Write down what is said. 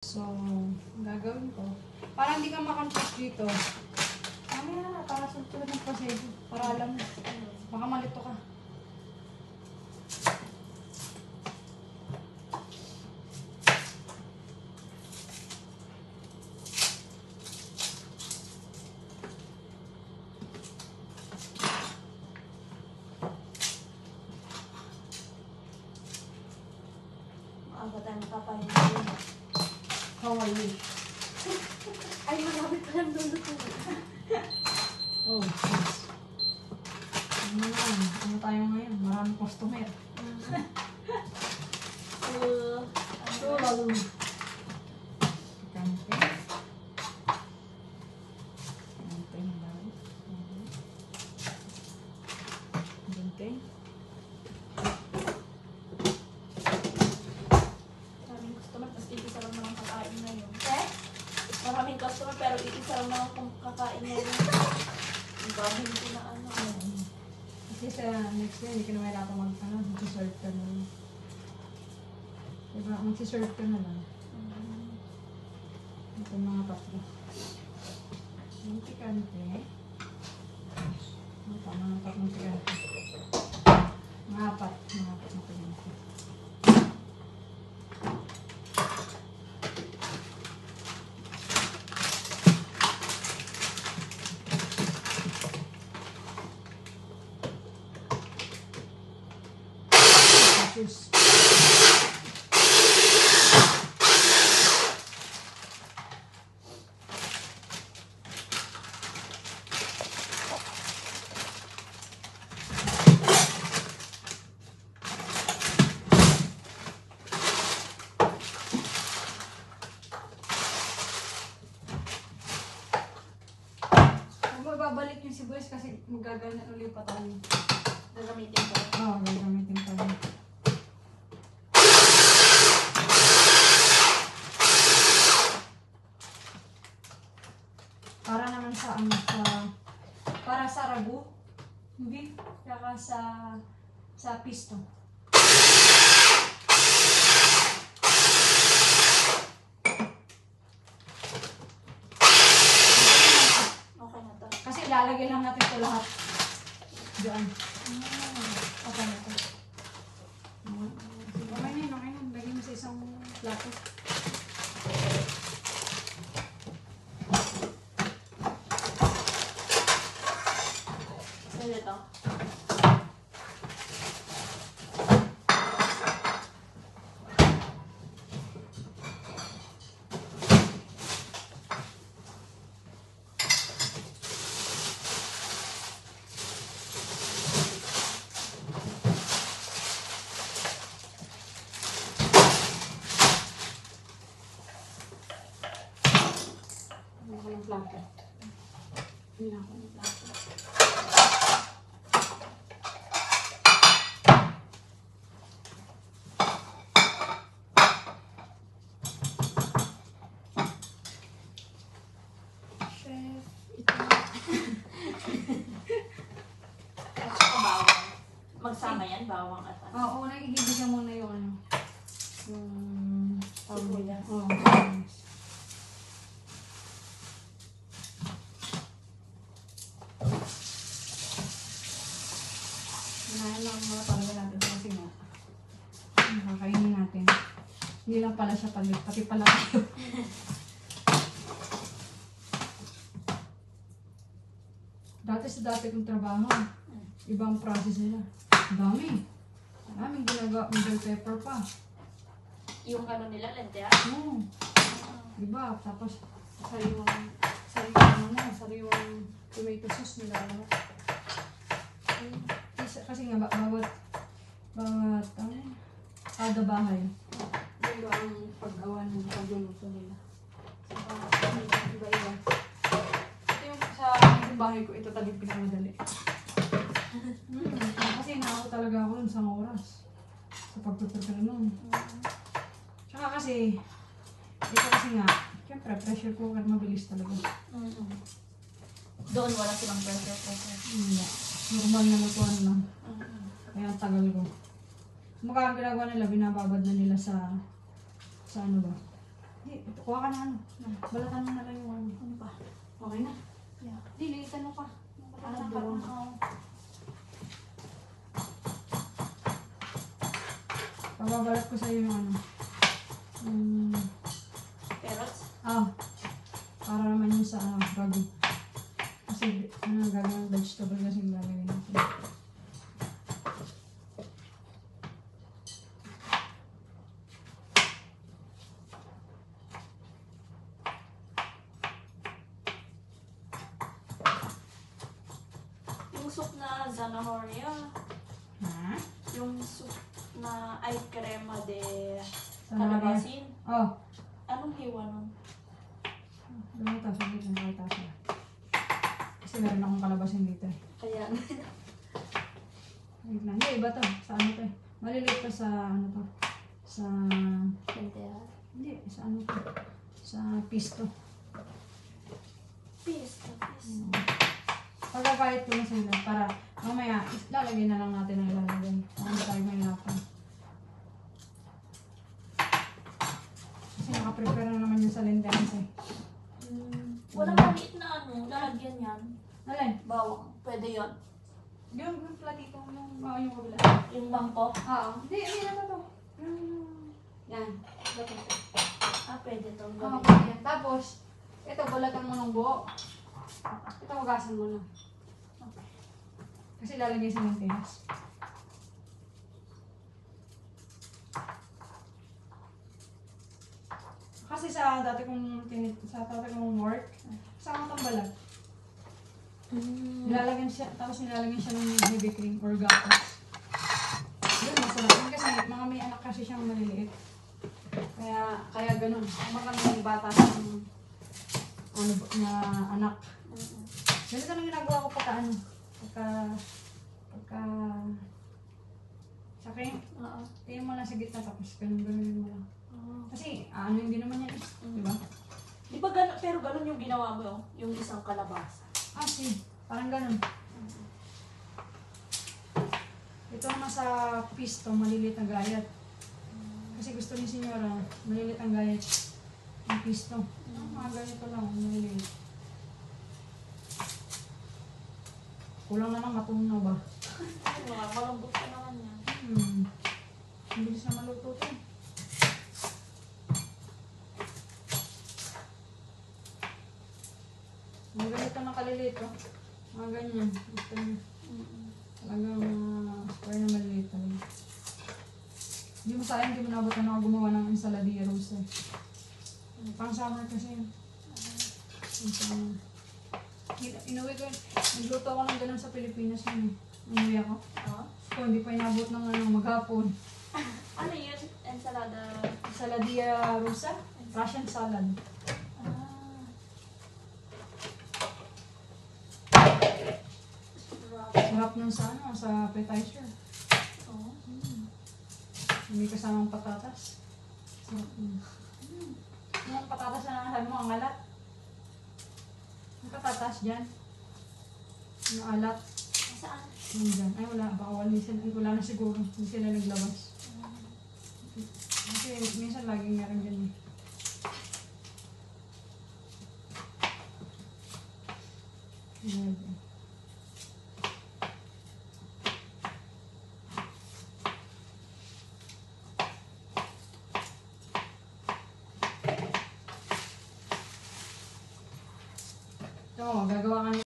So, gagawin ko. Para hindi ka makonfuse dito. Mamaya na, para sunod ng proseso. Para alam mo. Baka malito ka. Maaga tayo makapahinga. How are you? Ay, malapit pa lang luluto. Oh, yes. Ano tayo ngayon? Maraming customer. Lalo. Kante. Kante. Kante. Maraming customer, tapos iisa lang naman kakain ngayon. Eh? Maraming customer, pero iisa lang naman kakain ngayon. Ang bahay ko na ano. Kasi sa next year, hindi ka na mahirapan mag-serve ka na lang. Diba? Mag-serve ka na lang. Ito mga tatlo. Yung tikante. Ito, mga tatlong tikante. Mga apat na tikante. Tapos, babalik yung sibuyas kasi magagalan ulit pa tayo. Gagamitin ko. Oo, gagamitin pa rin. Para naman sa ano, para sa ragu, hindi, saka sa pisto. Okay na to. Kasi ilalagay lang natin ito lahat. Diyan. Okay na to. Okay na yun, okay na. Lagay mo sa isang plato. Pwede to. Hindi ako ng plato. Hindi ako ng plato. Chef, ito. At saka bawang. Magsama yan, bawang at ano. Oo, nagigibig muna yung ano. Yung Sibuyas. Oo, sibuyas. Ganahan lang mga talaga natin kasi nga. Nakakainin natin. Hindi lang pala siya pati pala tayo. Dati kong trabaho, ibang process nila. Dami. Maraming ginagawa, middle pepper pa. Yung ano nila, lentea. Oo. Diba? Tapos, sariwang tomato sauce nila. Kasi nga, bawat, kada bahay. Diba ang paggawa ng pagluluto nila. Iba-iba. Ito yung sa bahay ko, ito talagang pinakamadali. Kasi naako talaga ako nun sa oras. Sa pagtutunan nun. Tsaka kasi, ito kasi nga, syempre, pressure cooker mabilis talaga. Doon wala silang pressure cooker. Hindi. Normal na lutuan lang. Kaya ang tagal ko. Mukha ang ginagawa nila, binababad na nila sa ano ba? Hindi, kuha ka na ano. Balatan mo na lang yung ano. Ano ba? Okay na. Yeah. Lilitan mo pa. Ano Ano, ba? dalawang. Oo. Pababalat ko sa'yo yung ano. Carrots? Para naman yun sa bago. Kasi gagawin vegetable kasi yung gagawin natin. Yung soup na zanahoria. Ha? Yung soup na ay crema de Sana calabasin. Oh. Anong hiwa nun? Lumita, saglit lang kahit asa. Kasi meron akong kalabasin dito eh. Kaya, Wait lang. Hindi, iba to. Sa ano to eh. Maliliit to sa ano to. Sa... lenteja. Hindi, sa ano to. Sa pisto. Pesto. Pagkakahit ko na sila para mamaya lalagay na lang natin ang ilalagay. Para hindi tayo mahirapan. Kasi nakaprepare na naman yun sa lentejas eh. Walang maliit na ano, lalagyan yan. Alin? Bawang. Pwede yon. Yung platito yung yung kabila. Yung mangkok. Oo. Hindi na to. Yan. Ito. Pwede to. Oo, yan. Tapos, ito, balatan mo ng buo. Ito, hugasan mo na. Kasi lalagay sa lentejas. Kasi sa dati kong work, sa itong balat. Nilalagyan siya, tapos nilalagyan siya ng heavy cream or gatas. Yun, masarap yun kasi mga may anak kasi siyang maliliit. Kaya ganun. Baka may bata siyang na anak. Ganito lang ginagawa ko pagka sakin, Oo. tingin mo lang sa gitna tapos ganun mo lang. Kasi ano hindi naman yan, di ba? Di ba ganun, pero ganun yung ginawa mo yung isang kalabasa. Parang ganun. Ito ang nasa pisto, maliliit na gayat. Kasi gusto ni Senyora, maliliit ang gayat. Ang pisto. Mga ganito lang, maliliit. Kulang na lang matunaw ba? Malambot ka naman yan. Ang bilis na maluto ito. Mga ganito na kaliliit oh. Mga ganyan. Gusto niya. Talagang square na maliliit talaga. Hindi mo sayang, hindi mo nabutan ako gumawa ng ensaladilla rose eh. Pang summer kasi yun. Inuwi ko yun. Nagluto ako ng ganun sa Pilipinas yun eh. Inuwi ako. So, hindi pa inabot ng maghapon. Ano yun? Ensalada? Ensaladilla rusa? Russian salad. Sarap nun sa sa appetizer. Oo. Hindi kasamang patatas. Sarap nun. Yung patatas na sabi mo, ang alat. Yung patatas dyan. Yung alat. Saan? Nandyan. Ay, wala. Baka wala na siguro. Hindi sila naglabas. Kasi minsan laging meron dyan eh. Ayan. Ito, gagawa ka